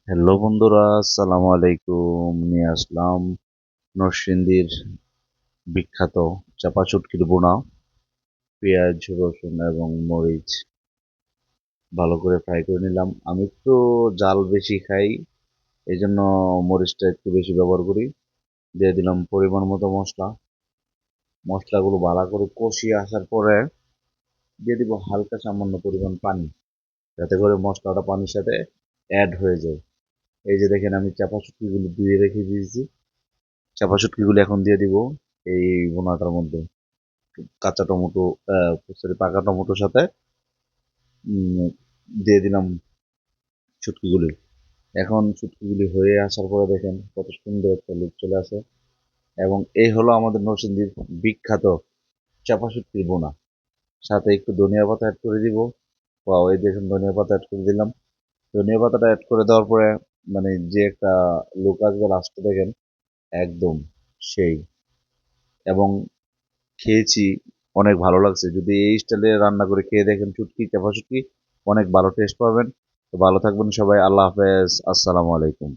Hello বন্ধুরা, আসসালামু আলাইকুম। নিয়ে আসলাম নরসিংদীর বিখ্যাত চাপা শুটকির বোনা। পেঁয়াজ, রসুন এবং মরিচ ভালো করে ফ্রাই করে নিলাম। আমি একটু জাল বেশি খাই, এই জন্য মরিচটা একটু বেশি ব্যবহার করি। দিয়ে দিলাম পরিমাণ মতো মশলা। মশলাগুলো ভালো করে কষিয়ে আসার পরে দিয়ে দিব হালকা সামান্য পরিমাণ পানি, যাতে করে মশলাটা পানির সাথে অ্যাড হয়ে যায়। এই যে দেখেন, আমি চাপা শুটকিগুলো ধুয়ে রেখে দিয়েছি। চাপা শুটকিগুলো এখন দিয়ে দিব এই ভুনাটার মধ্যে। কাঁচা টমেটো, সরি, পাকা টমেটোর সাথে উম, দিয়ে দিলাম শুটকিগুলি। এখন শুটকিগুলি হয়ে আসার পরে দেখেন কত সুন্দর একটা লুক চলে আসে। এবং এই হলো আমাদের নরসিংদীর বিখ্যাত চাপা শুটকির বোনা। সাথে একটু ধনিয়া পাতা অ্যাড করে দিব। ওয়াও, এই দেখুন ধনিয়া পাতা অ্যাড করে দিলাম। ধনিয়া পাতাটা অ্যাড করে দেওয়ার পরে মানে যে একটা লুক আসবে লাস্টে দেখেন, একদম সেই। এবং খেয়েছি, অনেক ভালো লাগছে। যদি এই স্টাইলে রান্না করে খেয়ে দেখেন শুটকি, চাপা শুটকি, অনেক ভালো টেস্ট পাবেন। তো ভালো থাকবেন সবাই। আল্লাহ হাফেজ, আসসালামু আলাইকুম।